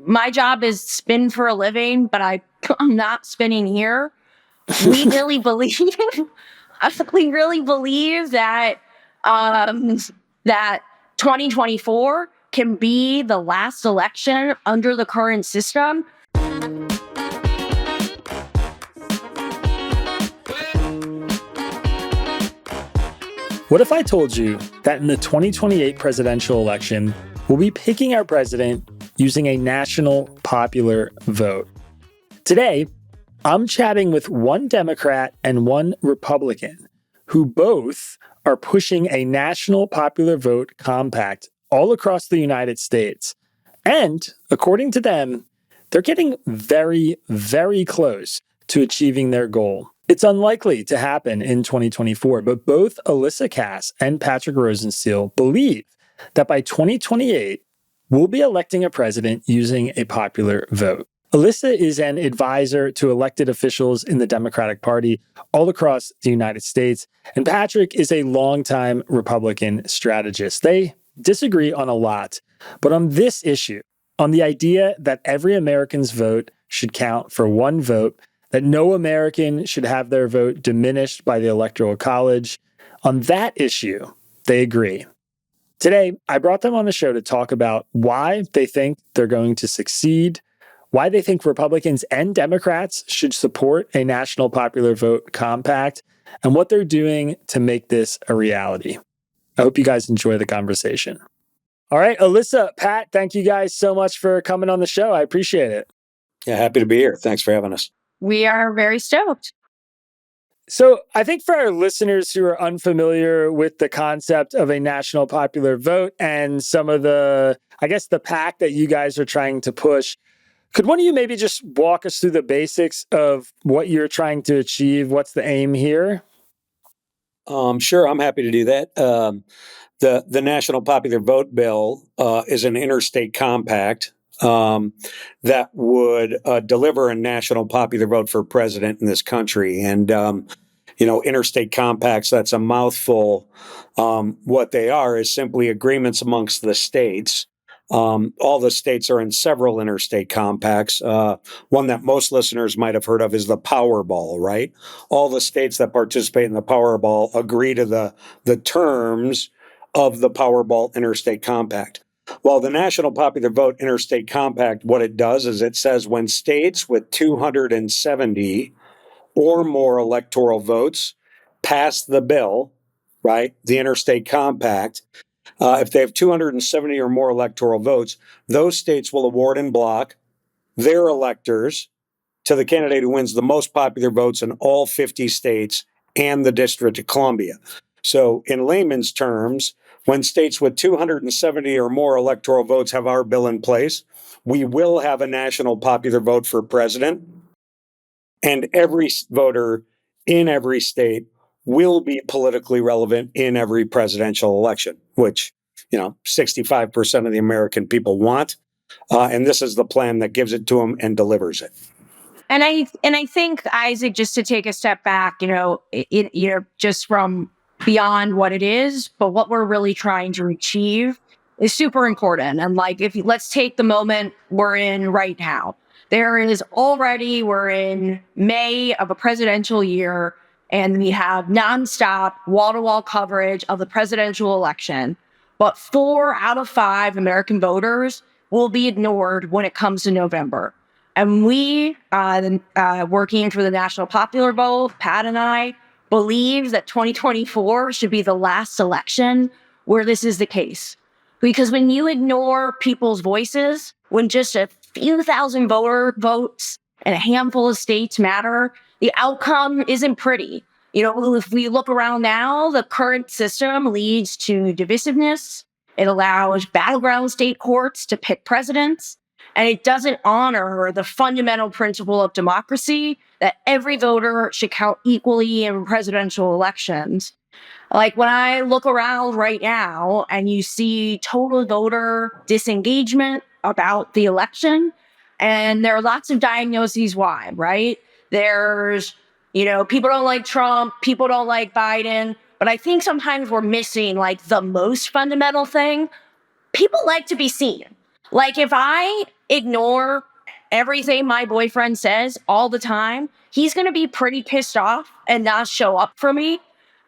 my job is spin for a living, but I'm not spinning here. We really believe, we really believe that that 2024 can be the last election under the current system. What if I told you that in the 2028 presidential election, we'll be picking our president using a national popular vote? Today, I'm chatting with one Democrat and one Republican who both are pushing a national popular vote compact all across the United States. And according to them, they're getting very, very close to achieving their goal. It's unlikely to happen in 2024, but both Alyssa Cass and Patrick Rosenstiel believe that by 2028, we'll be electing a president using a popular vote. Alyssa is an advisor to elected officials in the Democratic Party all across the United States, and Patrick is a longtime Republican strategist. They disagree on a lot, but on this issue, on the idea that every American's vote should count for one vote, that no American should have their vote diminished by the Electoral College, on that issue, they agree. Today, I brought them on the show to talk about why they think they're going to succeed, why they think Republicans and Democrats should support a national popular vote compact, and what they're doing to make this a reality. I hope you guys enjoy the conversation. All right, Alyssa, Pat, thank you guys so much for coming on the show. I appreciate it. Yeah, happy to be here. Thanks for having us. We are very stoked. So I think for our listeners who are unfamiliar with the concept of a national popular vote and some of the pact that you guys are trying to push, could one of you maybe just walk us through the basics of what you're trying to achieve? What's the aim here? Sure, I'm happy to do that. The National Popular Vote Bill is an interstate compact that would deliver a national popular vote for president in this country. And, interstate compacts, that's a mouthful. What they are is simply agreements amongst the states. All the states are in several interstate compacts. One that most listeners might have heard of is the Powerball, right? All the states that participate in the Powerball agree to the terms of the Powerball Interstate Compact. Well, the National Popular Vote Interstate Compact, what it does is it says when states with 270 or more electoral votes pass the bill, right, the Interstate Compact, if they have 270 or more electoral votes, those states will award in block their electors to the candidate who wins the most popular votes in all 50 states and the District of Columbia. So in layman's terms, when states with 270 or more electoral votes have our bill in place, we will have a national popular vote for president, and every voter in every state will be politically relevant in every presidential election, which, 65% of the American people want. And this is the plan that gives it to them and delivers it. And I think, Isaac, just to take a step back, just from beyond what it is, but what we're really trying to achieve is super important. And let's take the moment we're in right now. We're in May of a presidential year, and we have nonstop wall-to-wall coverage of the presidential election. But 4 out of 5 American voters will be ignored when it comes to November. And we, working for the National Popular Vote, Pat and I, believe that 2024 should be the last election where this is the case. Because when you ignore people's voices, when just a few thousand voter votes and a handful of states matter, the outcome isn't pretty. If we look around now, the current system leads to divisiveness. It allows battleground state courts to pick presidents, and it doesn't honor the fundamental principle of democracy that every voter should count equally in presidential elections. Like when I look around right now and you see total voter disengagement about the election, and there are lots of diagnoses why, right? There's, people don't like Trump, people don't like Biden, but I think sometimes we're missing the most fundamental thing. People like to be seen. Like, if I ignore everything my boyfriend says all the time, he's going to be pretty pissed off and not show up for me.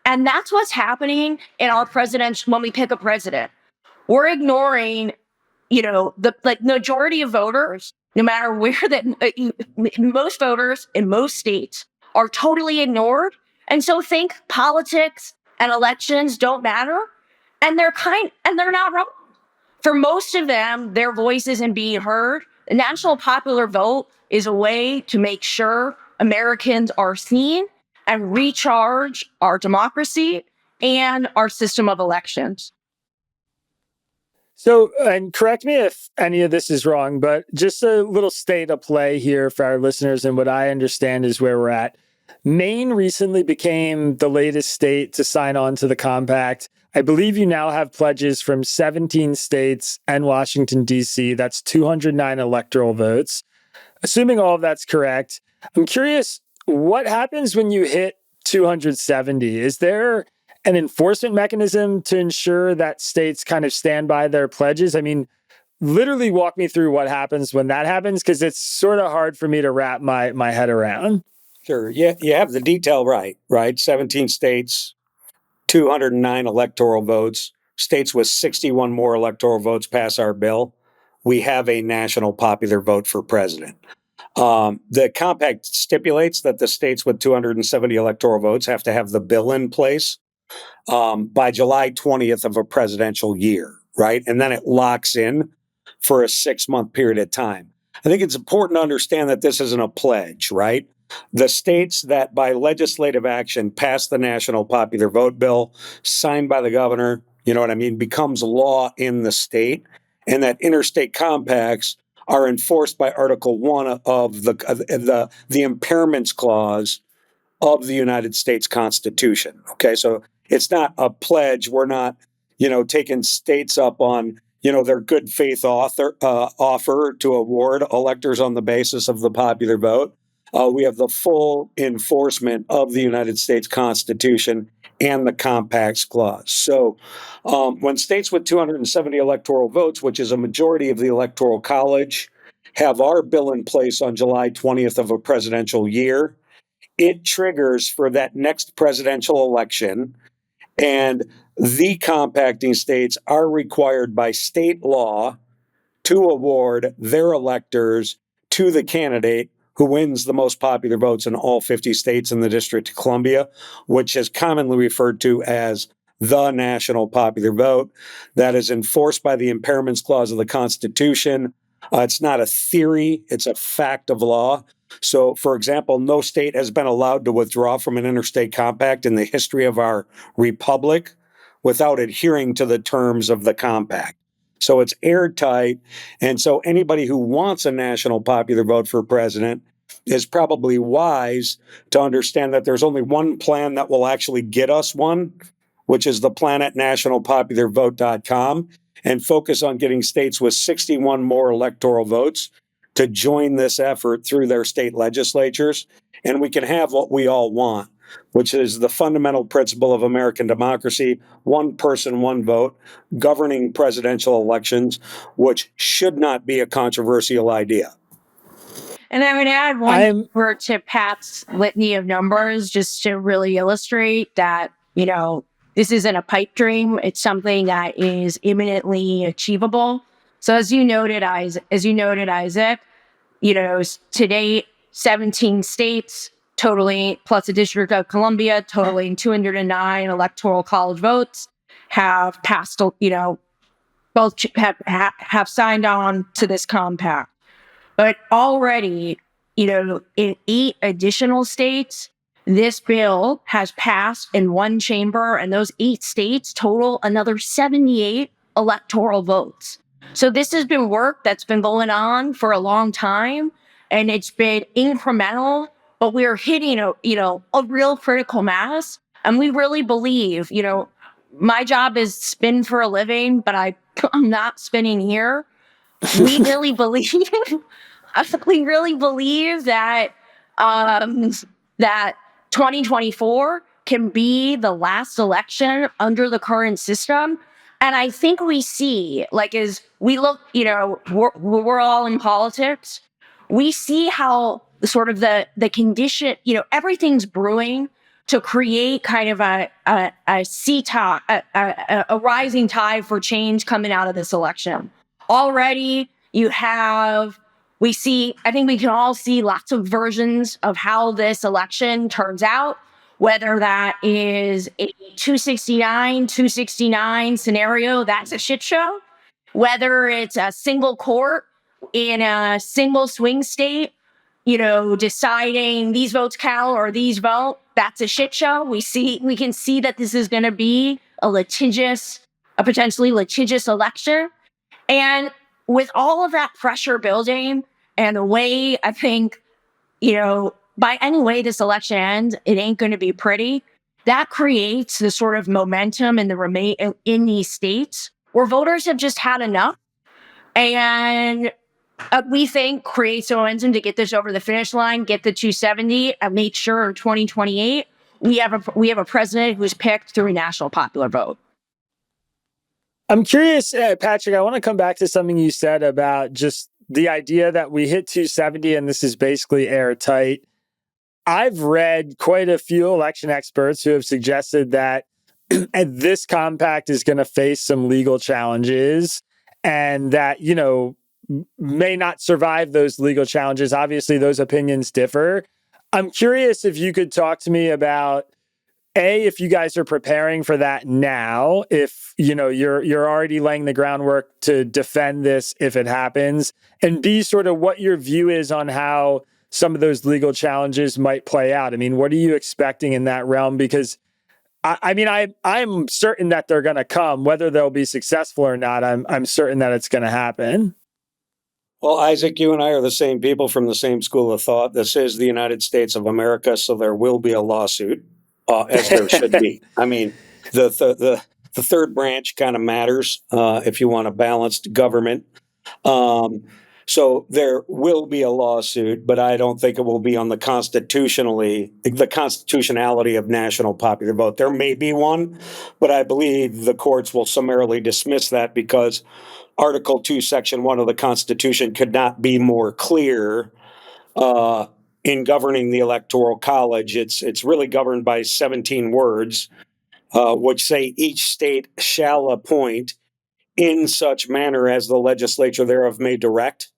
And that's what's happening in our presidential, when we pick a president. We're ignoring, the majority of voters, no matter where most voters in most states are totally ignored. And so think politics and elections don't matter. And they're not wrong. For most of them, their voice isn't being heard. The national popular vote is a way to make sure Americans are seen and recharge our democracy and our system of elections. So, and correct me if any of this is wrong, but just a little state of play here for our listeners, and what I understand is where we're at. Maine recently became the latest state to sign on to the compact. I believe you now have pledges from 17 states and Washington, D.C. That's 209 electoral votes. Assuming all of that's correct, I'm curious, what happens when you hit 270? Is there an enforcement mechanism to ensure that states kind of stand by their pledges? I mean, literally walk me through what happens when that happens, because it's sort of hard for me to wrap my head around. Sure. Yeah, you have the detail right? 17 states, 209 electoral votes. States with 61 more electoral votes pass our bill. We have a national popular vote for president. The compact stipulates that the states with 270 electoral votes have to have the bill in place by July 20th of a presidential year, right? And then it locks in for a 6-month period of time. I think it's important to understand that this isn't a pledge, right? The states that by legislative action pass the national popular vote bill, signed by the governor, becomes law in the state, and that interstate compacts are enforced by Article 1 of the impairments clause of the United States Constitution. Okay, so it's not a pledge. We're not, taking states up on, their good faith offer to award electors on the basis of the popular vote. We have the full enforcement of the United States Constitution and the Compacts Clause. So when states with 270 electoral votes, which is a majority of the Electoral College, have our bill in place on July 20th of a presidential year, it triggers for that next presidential election, and the compacting states are required by state law to award their electors to the candidate who wins the most popular votes in all 50 states in the District of Columbia, which is commonly referred to as the national popular vote. That is enforced by the impairments clause of the Constitution. It's not a theory, it's a fact of law. So, for example, no state has been allowed to withdraw from an interstate compact in the history of our republic without adhering to the terms of the compact. So it's airtight. And so anybody who wants a national popular vote for president is probably wise to understand that there's only one plan that will actually get us one, which is the plan at nationalpopularvote.com, and focus on getting states with 61 more electoral votes to join this effort through their state legislatures. And we can have what we all want, which is the fundamental principle of American democracy: one person, one vote, governing presidential elections, which should not be a controversial idea. And I would add one word to Pat's litany of numbers just to really illustrate that, this isn't a pipe dream. It's something that is imminently achievable. So as you noted, Isaac, today, 17 states totaling, plus the District of Columbia, totaling 209 Electoral College votes, have passed, both have signed on to this compact. But already, in 8 additional states, this bill has passed in one chamber, and those 8 states total another 78 electoral votes. So this has been work that's been going on for a long time, and it's been incremental, but we're hitting a real critical mass. And we really believe, my job is spin for a living, but I'm not spinning here. We really believe that that 2024 can be the last election under the current system. And I think we see, like, as we look, we're all in politics. We see how sort of the condition, everything's brewing to create kind of a sea tide, a rising tide for change coming out of this election. Already, I think we can all see lots of versions of how this election turns out, whether that is a 269 scenario, that's a shit show. Whether it's a single court in a single swing state, deciding these votes count or these vote, that's a shit show. We can see that this is going to be a potentially litigious election. And with all of that pressure building and the way I think, by any way this election ends, it ain't going to be pretty. That creates the sort of momentum in these states where voters have just had enough, and we think creates the momentum to get this over the finish line, get the 270, and make sure in 2028 we have a president who's picked through a national popular vote. I'm curious, Patrick, I want to come back to something you said about just the idea that we hit 270 and this is basically airtight. I've read quite a few election experts who have suggested that this compact is going to face some legal challenges and that, may not survive those legal challenges. Obviously, those opinions differ. I'm curious if you could talk to me about if you guys are preparing for that now, if you're already laying the groundwork to defend this if it happens, and B, sort of what your view is on how some of those legal challenges might play out. I mean, what are you expecting in that realm? Because I'm certain that they're going to come, whether they'll be successful or not. I'm certain that it's going to happen. Well, Isaac, you and I are the same people from the same school of thought. This is the United States of America, so there will be a lawsuit, as there should be. I mean, the third branch kind of matters if you want a balanced government. So there will be a lawsuit, but I don't think it will be on the constitutionality of national popular vote. There may be one, but I believe the courts will summarily dismiss that because Article 2, Section 1 of the Constitution could not be more clear in governing the Electoral College. It's really governed by 17 words, which say each state shall appoint in such manner as the legislature thereof may direct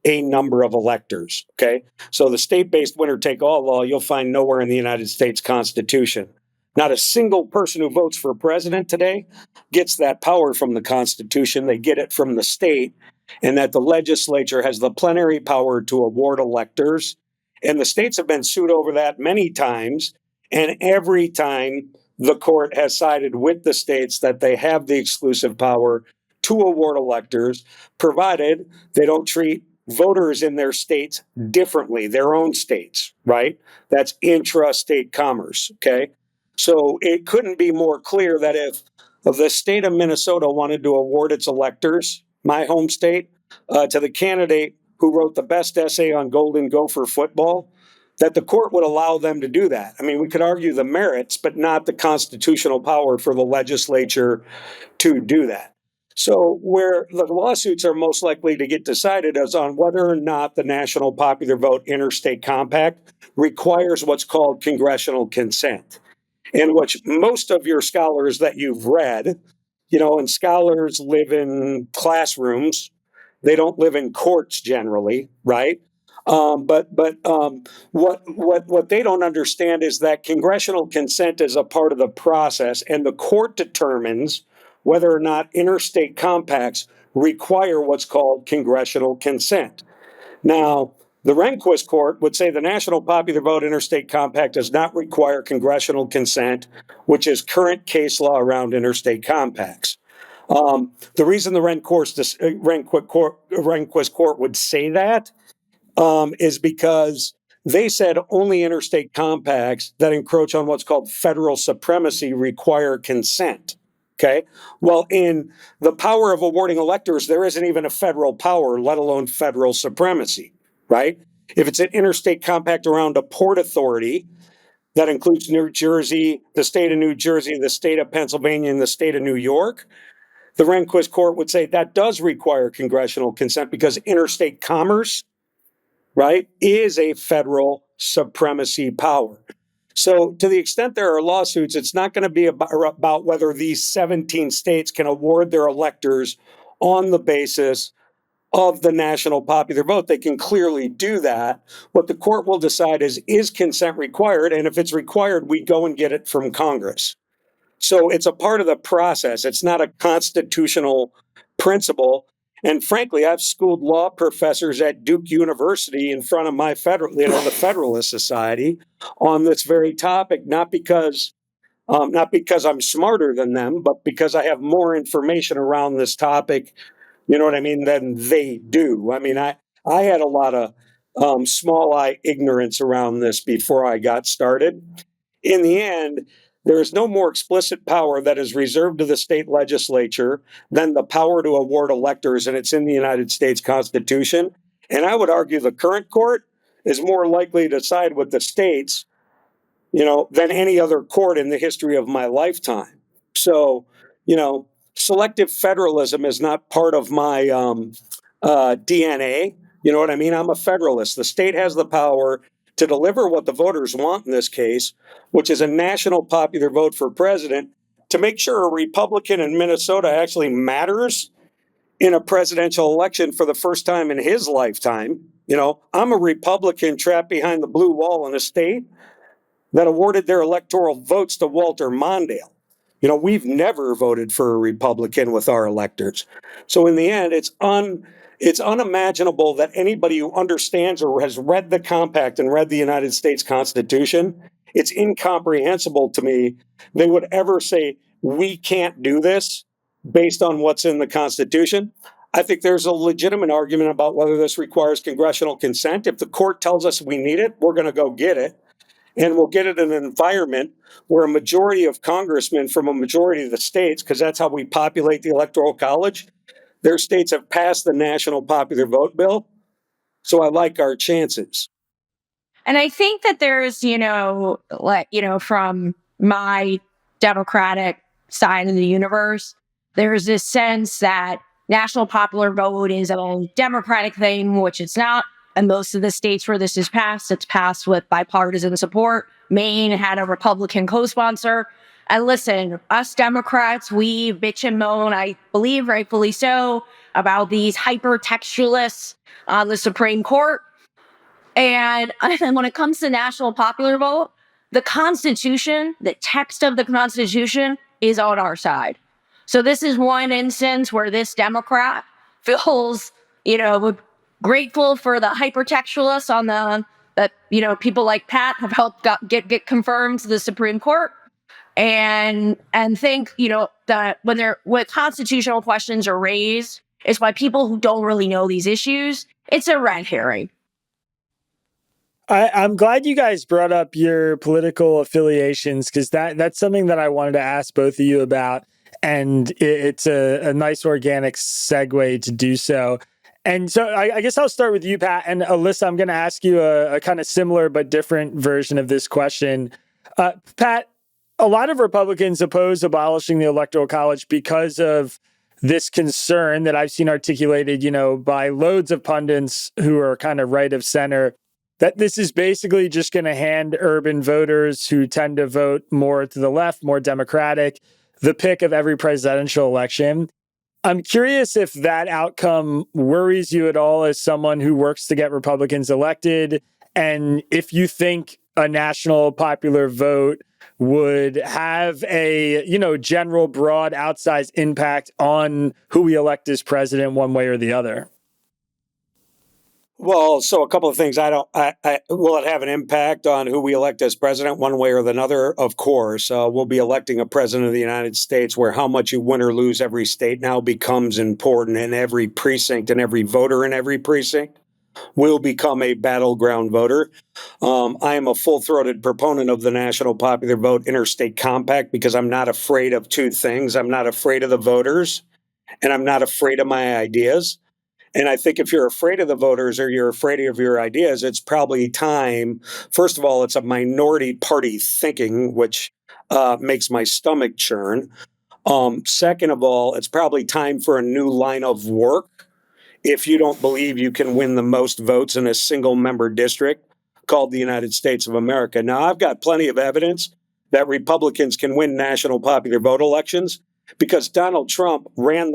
a number of electors. Okay. So the state-based winner-take-all law, you'll find nowhere in the United States Constitution. Not a single person who votes for president today gets that power from the Constitution. They get it from the state, and that the legislature has the plenary power to award electors. And the states have been sued over that many times. And every time the court has sided with the states that they have the exclusive power to award electors, provided they don't treat voters in their states differently, their own states, right? That's intra-state commerce, okay? So it couldn't be more clear that if the state of Minnesota wanted to award its electors, my home state, to the candidate who wrote the best essay on Golden Gopher football, that the court would allow them to do that. I mean, we could argue the merits, but not the constitutional power for the legislature to do that. So where the lawsuits are most likely to get decided is on whether or not the national popular vote interstate compact requires what's called congressional consent. In which most of your scholars that you've read, and scholars live in classrooms, they don't live in courts generally, right? But what they don't understand is that congressional consent is a part of the process, and the court determines whether or not interstate compacts require what's called congressional consent. Now, the Rehnquist court would say the national popular vote interstate compact does not require congressional consent, which is current case law around interstate compacts. The reason the Rehnquist court would say that is because they said only interstate compacts that encroach on what's called federal supremacy require consent. Okay. Well, in the power of awarding electors, there isn't even a federal power, let alone federal supremacy, right? If it's an interstate compact around a port authority that includes New Jersey, the state of New Jersey, the state of Pennsylvania, and the state of New York, the Rehnquist court would say that does require congressional consent because interstate commerce, right, is a federal supremacy power. So to the extent there are lawsuits, it's not going to be about whether these 17 states can award their electors on the basis of the national popular vote. They can clearly do that. What the court will decide is consent required? And if it's required, we go and get it from Congress. So it's a part of the process. It's not a constitutional principle. And frankly, I've schooled law professors at Duke University in front of my the Federalist Society on this very topic, not because I'm smarter than them, but because I have more information around this topic, you know what I mean, than they do. I mean, I had a lot of small eye ignorance around this before I got started. In the end, there is no more explicit power that is reserved to the state legislature than the power to award electors, and it's in the United States Constitution. And I would argue the current court is more likely to side with the states, than any other court in the history of my lifetime. So, selective federalism is not part of my DNA. You know what I mean? I'm a federalist. The state has the power to deliver what the voters want in this case, which is a national popular vote for president, to make sure a Republican in Minnesota actually matters in a presidential election for the first time in his lifetime. I'm a Republican trapped behind the blue wall in a state that awarded their electoral votes to Walter Mondale. We've never voted for a Republican with our electors. So in the end, it's unimaginable that anybody who understands or has read the compact and read the United States Constitution, it's incomprehensible to me they would ever say, we can't do this based on what's in the Constitution. I think there's a legitimate argument about whether this requires congressional consent. If the court tells us we need it, we're going to go get it. And we'll get it in an environment where a majority of congressmen from a majority of the states, because that's how we populate the Electoral College, their states have passed the national popular vote bill. So I like our chances. And I think that there's, from my Democratic side of the universe, there's this sense that national popular vote is a Democratic thing, which it's not. And most of the states where this is passed, it's passed with bipartisan support. Maine had a Republican co-sponsor. And listen, us Democrats, we bitch and moan, I believe rightfully so, about these hyper-textualists on the Supreme Court. And when it comes to national popular vote, the Constitution, the text of the Constitution is on our side. So this is one instance where this Democrat feels, grateful for the hypertextualists on that people like Pat have helped get confirmed to the Supreme Court, and think that when constitutional questions are raised, it's by people who don't really know these issues. It's a red herring. I'm glad you guys brought up your political affiliations, because that's something that I wanted to ask both of you about, and it's a nice organic segue to do so. And so I guess I'll start with you, Pat. And Alyssa, I'm going to ask you a kind of similar but different version of this question. Pat, a lot of Republicans oppose abolishing the Electoral College because of this concern that I've seen articulated, by loads of pundits who are kind of right of center, that this is basically just going to hand urban voters who tend to vote more to the left, more Democratic, the pick of every presidential election. I'm curious if that outcome worries you at all as someone who works to get Republicans elected, and if you think a national popular vote would have a, general, broad, outsized impact on who we elect as president one way or the other. Well, so a couple of things. Will it have an impact on who we elect as president one way or the other? Of course. We'll be electing a president of the United States where how much you win or lose every state now becomes important, and every precinct and every voter in every precinct will become a battleground voter. I am a full-throated proponent of the national popular vote interstate compact because I'm not afraid of two things. I'm not afraid of the voters, and I'm not afraid of my ideas. And I think if you're afraid of the voters or you're afraid of your ideas, it's probably time. First of all, it's a minority party thinking, which makes my stomach churn. Second of all, it's probably time for a new line of work if you don't believe you can win the most votes in a single member district called the United States of America. Now, I've got plenty of evidence that Republicans can win national popular vote elections because Donald Trump won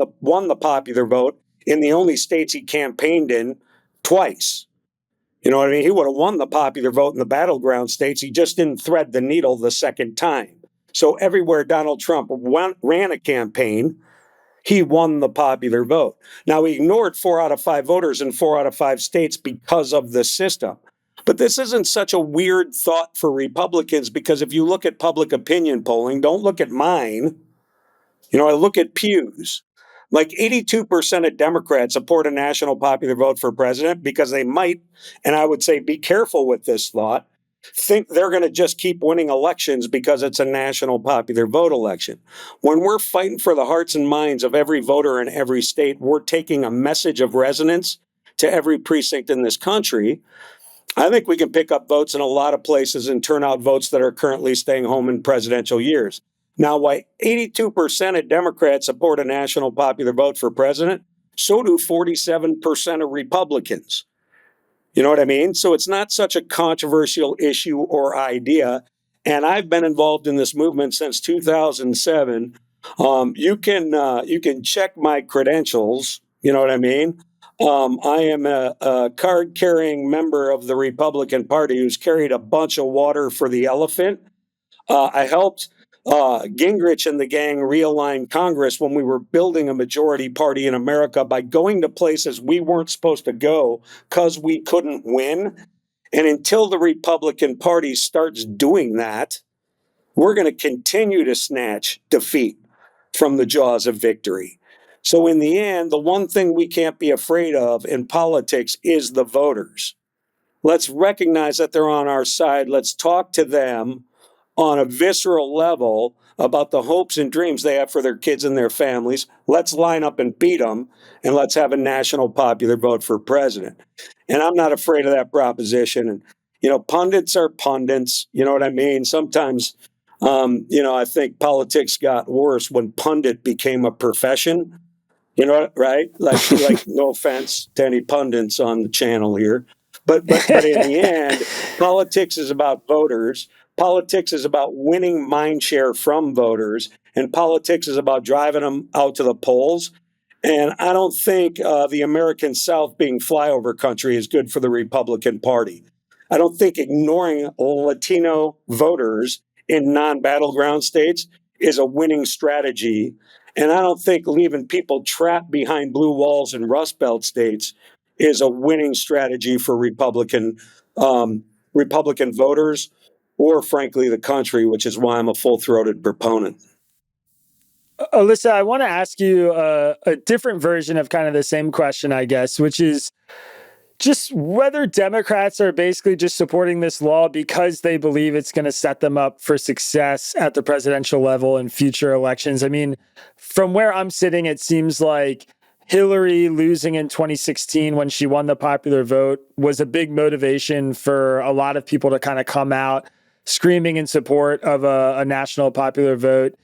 the popular vote in the only states he campaigned in twice. You know what I mean? He would have won the popular vote in the battleground states. He just didn't thread the needle the second time. So everywhere Donald Trump ran a campaign, he won the popular vote. Now, he ignored 4 out of 5 voters in 4 out of 5 states because of the system. But this isn't such a weird thought for Republicans because if you look at public opinion polling, don't look at mine. I look at Pew's. Like 82% of Democrats support a national popular vote for president because they might, and I would say be careful with this thought, think they're going to just keep winning elections because it's a national popular vote election. When we're fighting for the hearts and minds of every voter in every state, we're taking a message of resonance to every precinct in this country. I think we can pick up votes in a lot of places and turn out votes that are currently staying home in presidential years. Now, why 82% of Democrats support a national popular vote for president, so do 47% of Republicans. You know what I mean? So it's not such a controversial issue or idea. And I've been involved in this movement since 2007. You can check my credentials. You know what I mean? I am a card-carrying member of the Republican Party who's carried a bunch of water for the elephant. I helped Gingrich and the gang realign Congress when we were building a majority party in America by going to places we weren't supposed to go because we couldn't win. And until the Republican Party starts doing that, we're going to continue to snatch defeat from the jaws of victory. So in the end, the one thing we can't be afraid of in politics is the voters. Let's recognize that they're on our side. Let's talk to them on a visceral level about the hopes and dreams they have for their kids and their families. Let's line up and beat them, and let's have a national popular vote for president. And I'm not afraid of that proposition. And, pundits are pundits. You know what I mean? Sometimes, I think politics got worse when pundit became a profession. Right? Like no offense to any pundits on the channel here. But in the end, politics is about voters. Politics is about winning mind share from voters, and politics is about driving them out to the polls. And I don't think the American South being flyover country is good for the Republican Party. I don't think ignoring Latino voters in non-battleground states is a winning strategy. And I don't think leaving people trapped behind blue walls in Rust Belt states is a winning strategy for Republican voters, or frankly, the country, which is why I'm a full-throated proponent. Alyssa, I want to ask you a different version of kind of the same question, I guess, which is just whether Democrats are basically just supporting this law because they believe it's going to set them up for success at the presidential level in future elections. I mean, from where I'm sitting, it seems like Hillary losing in 2016 when she won the popular vote was a big motivation for a lot of people to kind of come out screaming in support of a national popular vote.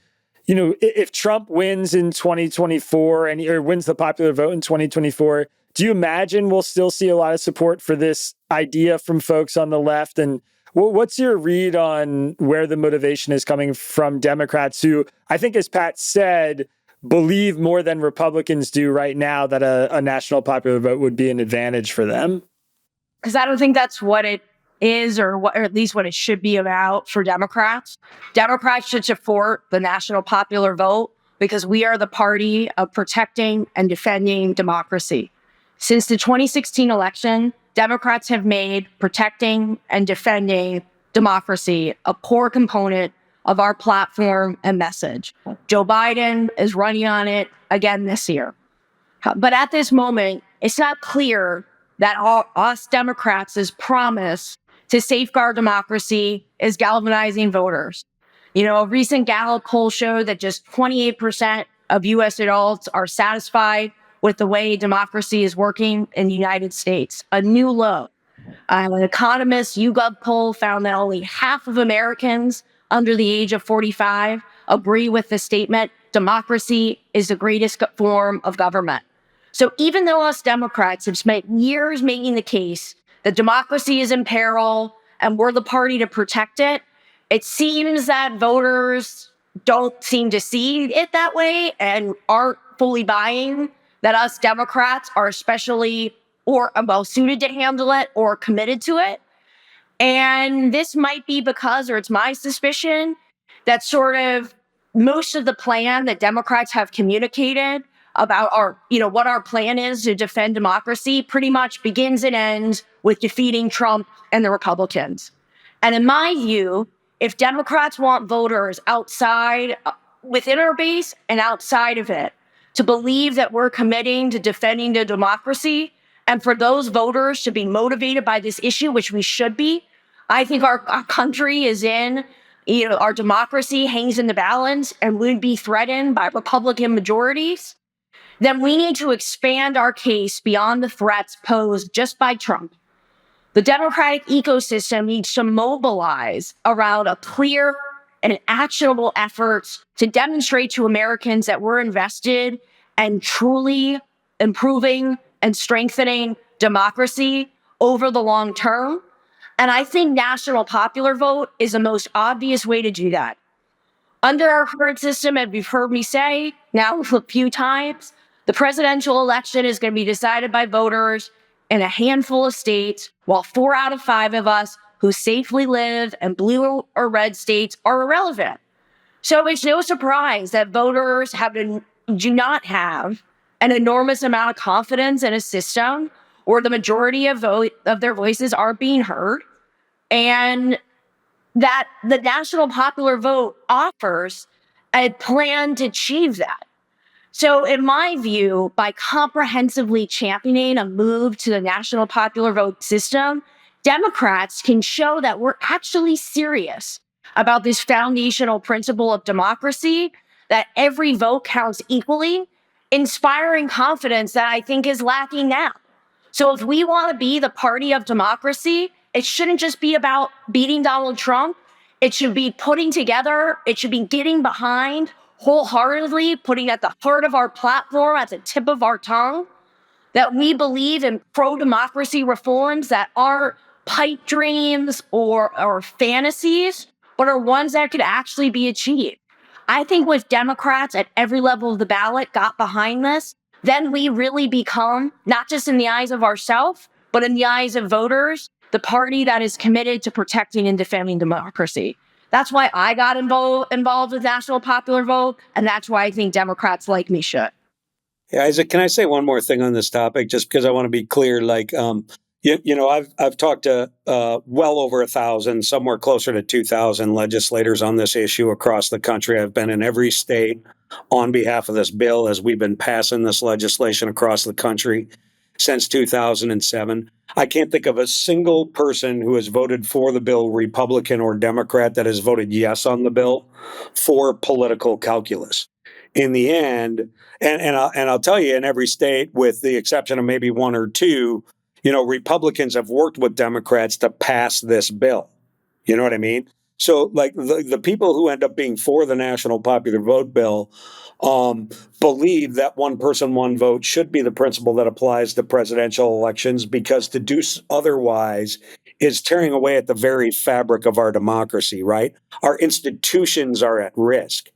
If Trump wins in 2024 or wins the popular vote in 2024, do you imagine we'll still see a lot of support for this idea from folks on the left? And what's your read on where the motivation is coming from Democrats who, I think, as Pat said, believe more than Republicans do right now that a national popular vote would be an advantage for them? Because I don't think that's what it is, or at least what it should be about for Democrats. Democrats should support the national popular vote because we are the party of protecting and defending democracy. Since the 2016 election, Democrats have made protecting and defending democracy a core component of our platform and message. Joe Biden is running on it again this year. But at this moment, it's not clear that us Democrats' promise to safeguard democracy is galvanizing voters. A recent Gallup poll showed that just 28% of U.S. adults are satisfied with the way democracy is working in the United States, a new low. An Economist YouGov poll found that only half of Americans under the age of 45 agree with the statement democracy is the greatest form of government. So even though us Democrats have spent years making the case that democracy is in peril and we're the party to protect it, it seems that voters don't seem to see it that way and aren't fully buying that us Democrats are especially or well suited to handle it or committed to it. And this might be because, or it's my suspicion, that sort of most of the plan that Democrats have communicated about what our plan is to defend democracy pretty much begins and ends with defeating Trump and the Republicans. And in my view, if Democrats want voters outside, within our base and outside of it, to believe that we're committing to defending the democracy, and for those voters to be motivated by this issue, which we should be, I think our country is in, our democracy hangs in the balance and would be threatened by Republican majorities, then we need to expand our case beyond the threats posed just by Trump. The democratic ecosystem needs to mobilize around a clear and actionable efforts to demonstrate to Americans that we're invested and truly improving and strengthening democracy over the long term. And I think national popular vote is the most obvious way to do that. Under our current system, as we've heard me say now a few times, the presidential election is going to be decided by voters in a handful of states, while 4 out of 5 of us who safely live in blue or red states are irrelevant. So it's no surprise that voters do not have an enormous amount of confidence in a system where the majority of their voices are being heard, and that the national popular vote offers a plan to achieve that. So in my view, by comprehensively championing a move to the national popular vote system, Democrats can show that we're actually serious about this foundational principle of democracy, that every vote counts equally, inspiring confidence that I think is lacking now. So if we want to be the party of democracy, it shouldn't just be about beating Donald Trump. It should be it should be getting behind wholeheartedly, putting at the heart of our platform, at the tip of our tongue, that we believe in pro-democracy reforms that aren't pipe dreams or fantasies, but are ones that could actually be achieved. I think with Democrats at every level of the ballot got behind this, then we really become, not just in the eyes of ourselves, but in the eyes of voters, the party that is committed to protecting and defending democracy. That's why I got involved with national popular vote, and that's why I think Democrats like me should. Yeah, Isaac, can I say one more thing on this topic, just because I want to be clear? I've talked to well over 1,000, somewhere closer to 2,000 legislators on this issue across the country. I've been in every state on behalf of this bill as we've been passing this legislation across the country since 2007. I can't think of a single person who has voted for the bill, Republican or Democrat, that has voted yes on the bill for political calculus. In the end, and I'll tell you, in every state, with the exception of maybe 1 or 2, Republicans have worked with Democrats to pass this bill. You know what I mean? So, like, the people who end up being for the national popular vote bill believe that one person, one vote should be the principle that applies to presidential elections, because to do otherwise is tearing away at the very fabric of our democracy, right? Our institutions are at risk.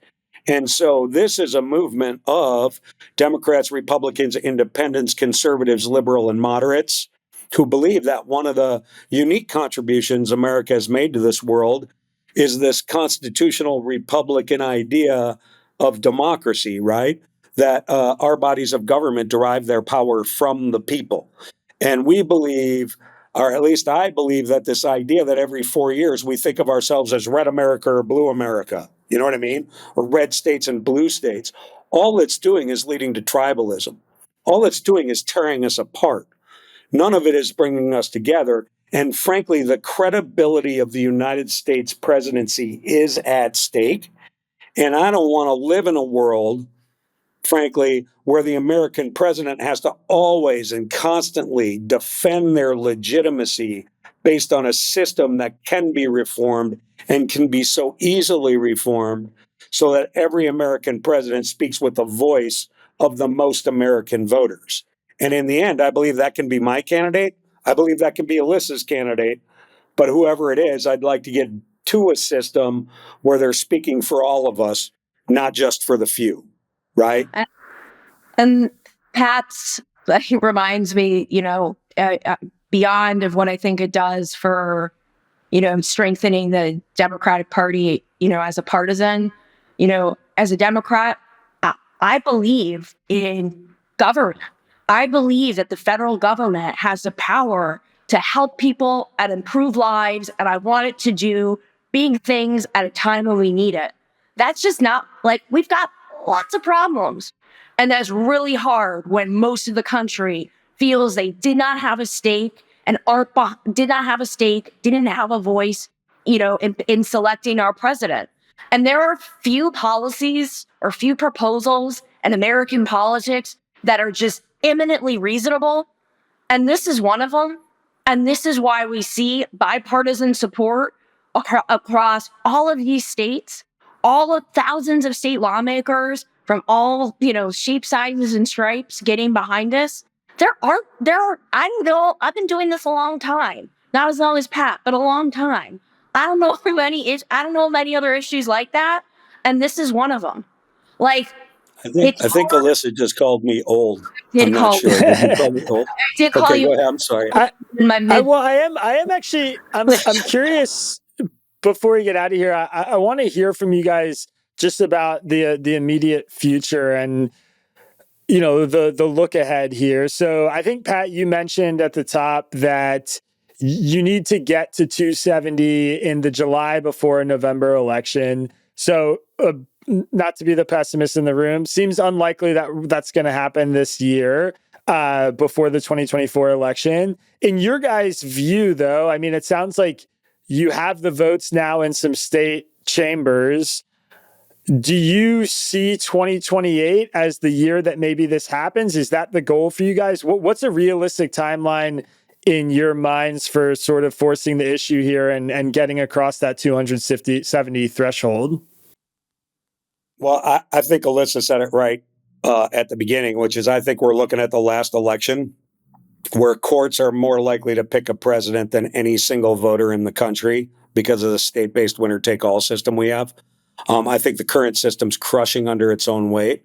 And so this is a movement of Democrats, Republicans, independents, conservatives, liberal, and moderates who believe that one of the unique contributions America has made to this world is this constitutional Republican idea of democracy, right? That our bodies of government derive their power from the people. And we believe, or at least I believe, that this idea that every 4 years we think of ourselves as red America or blue America, you know what I mean? Or red states and blue states. All it's doing is leading to tribalism. All it's doing is tearing us apart. None of it is bringing us together. And frankly, the credibility of the United States presidency is at stake. And I don't want to live in a world, frankly, where the American president has to always and constantly defend their legitimacy based on a system that can be reformed and can be so easily reformed, so that every American president speaks with the voice of the most American voters. And in the end, I believe that can be my candidate. I believe that can be Alyssa's candidate. But whoever it is, I'd like to get to a system where they're speaking for all of us, not just for the few, right? And Pat's he reminds me, beyond of what I think it does for, strengthening the Democratic Party, as a partisan, as a Democrat, I believe in government. I believe that the federal government has the power to help people and improve lives, and I want it to do big things at a time when we need it. That's just not we've got lots of problems. And that's really hard when most of the country feels they did not have a stake and didn't have a voice, in selecting our president. And there are few policies or few proposals in American politics that are just eminently reasonable. And this is one of them. And this is why we see bipartisan support across all of these states, all of thousands of state lawmakers from all, shape, sizes, and stripes getting behind us. I don't know, I've been doing this a long time. Not as long as Pat, but a long time. I don't know of many other issues like that. And this is one of them. I think Alyssa just called me old. Did I'm not sure. Did you call me old? I did call Okay, you. go ahead. I'm sorry. I am actually, I'm curious, before we get out of here, I want to hear from you guys just about the immediate future and, the look ahead here. So I think, Pat, you mentioned at the top that you need to get to 270 in the July before a November election. So not to be the pessimist in the room, seems unlikely that that's going to happen this year before the 2024 election. In your guys' view, though, I mean, it sounds like you have the votes now in some state chambers. Do you see 2028 as the year that maybe this happens? Is that the goal for you guys? What's a realistic timeline in your minds for sort of forcing the issue here and getting across that 270 threshold? Well, I think Alyssa said it right at the beginning, which is I think we're looking at the last election where courts are more likely to pick a president than any single voter in the country because of the state-based winner-take-all system we have. I think the current system's crushing under its own weight.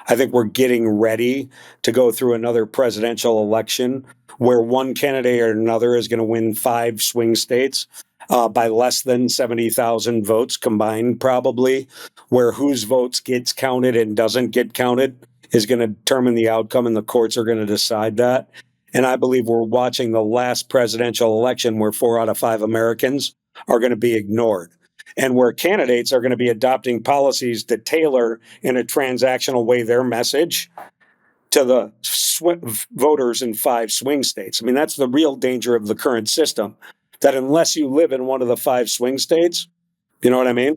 I think we're getting ready to go through another presidential election where one candidate or another is going to win 5 swing states by less than 70,000 votes combined, probably, where whose votes gets counted and doesn't get counted is going to determine the outcome, and the courts are going to decide that. And I believe we're watching the last presidential election where 4 out of 5 Americans are going to be ignored, and where candidates are going to be adopting policies to tailor in a transactional way their message to the voters in 5 swing states. I mean, that's the real danger of the current system, that unless you live in one of the 5 swing states, you know what I mean?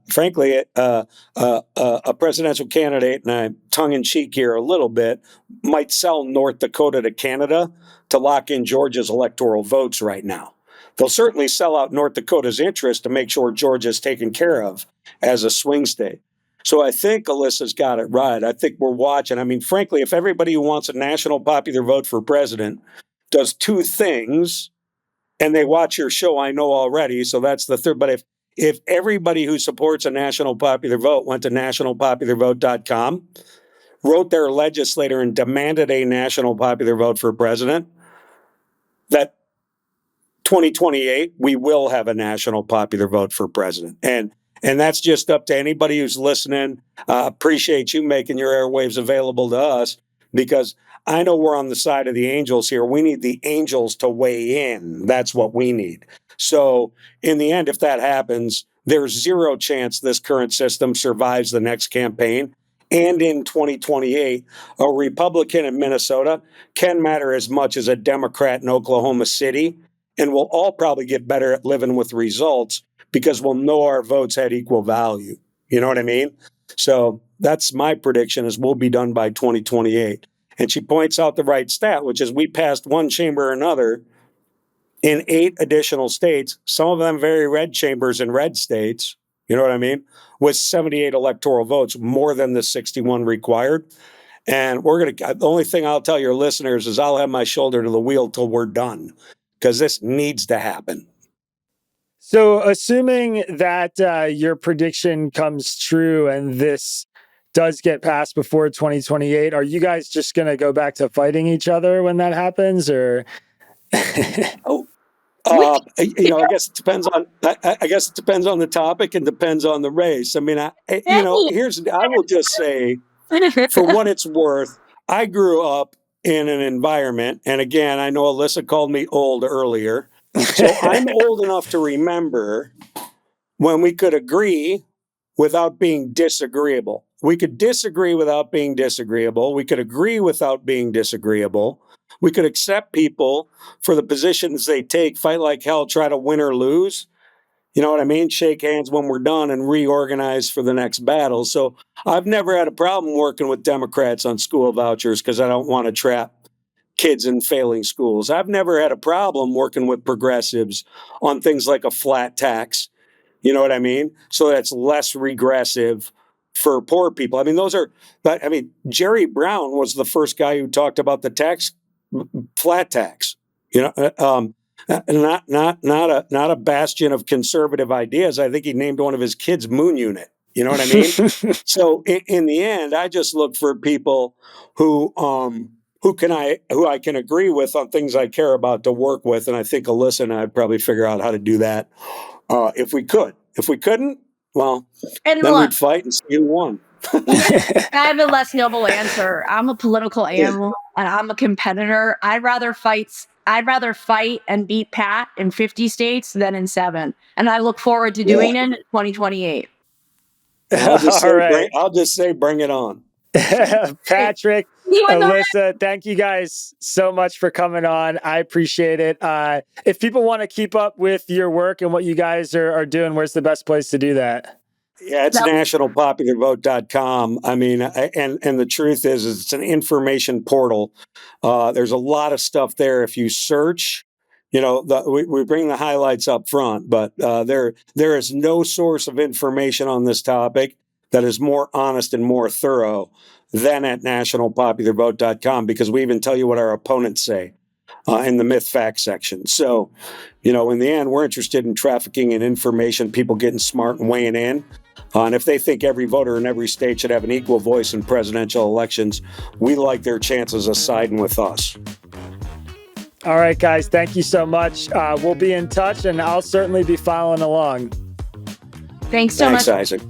Frankly, a presidential candidate, and I'm tongue-in-cheek here a little bit, might sell North Dakota to Canada to lock in Georgia's electoral votes right now. They'll certainly sell out North Dakota's interest to make sure Georgia's taken care of as a swing state. So I think Alyssa's got it right. I think we're watching. I mean, frankly, if everybody who wants a national popular vote for president does 2 things, and they watch your show, I know already, so that's the third. But if everybody who supports a national popular vote went to nationalpopularvote.com, wrote their legislator and demanded a national popular vote for president, that 2028, we will have a national popular vote for president. And that's just up to anybody who's listening. Appreciate you making your airwaves available to us, because I know we're on the side of the angels here. We need the angels to weigh in. That's what we need. So in the end, if that happens, there's 0 chance this current system survives the next campaign. And in 2028, a Republican in Minnesota can matter as much as a Democrat in Oklahoma City. And we'll all probably get better at living with results because we'll know our votes had equal value. You know what I mean? So that's my prediction, is we'll be done by 2028. And she points out the right stat, which is we passed one chamber or another in 8 additional states, some of them very red chambers in red states, You know what I mean? With 78 electoral votes, more than the 61 required. And the only thing I'll tell your listeners is I'll have my shoulder to the wheel till we're done, because this needs to happen. So, assuming that your prediction comes true and this does get passed before 2028, are you guys just going to go back to fighting each other when that happens, or? I guess it depends on. I guess it depends on the topic and depends on the race. I mean, I will just say, for what it's worth, I grew up in an environment, and again, I know Alyssa called me old earlier, so I'm old enough to remember when we could agree without being disagreeable. We could disagree without being disagreeable. We could agree without being disagreeable. We could accept people for the positions they take, fight like hell, try to win or lose. You know what I mean? Shake hands when we're done and reorganize for the next battle. So I've never had a problem working with Democrats on school vouchers because I don't want to trap kids in failing schools. I've never had a problem working with progressives on things like a flat tax. You know what I mean? So that's less regressive for poor people. I mean, Jerry Brown was the first guy who talked about the flat tax. Not a bastion of conservative ideas. I think he named one of his kids Moon Unit. You know what I mean? So in the end, I just look for people who I can agree with on things I care about to work with, and I think Alyssa and I'd probably figure out how to do that if we could. If we couldn't, well, then we'd fight and see who won. I have a less noble answer. I'm a political animal and I'm a competitor. I'd rather fight and beat Pat in 50 states than in 7. And I look forward to doing it in 2028. I'll just say, bring it on. Patrick, Alyssa, thank you guys so much for coming on. I appreciate it. If people want to keep up with your work and what you guys are doing, where's the best place to do that? Yeah, it's nationalpopularvote.com. I mean, and the truth is it's an information portal. There's a lot of stuff there. If you search, we bring the highlights up front, but there is no source of information on this topic that is more honest and more thorough than at nationalpopularvote.com, because we even tell you what our opponents say in the myth fact section. So, in the end, we're interested in trafficking in information, people getting smart and weighing in. And if they think every voter in every state should have an equal voice in presidential elections, we like their chances of siding with us. All right, guys, thank you so much. We'll be in touch, and I'll certainly be following along. Thanks so much. Thanks, Isaac.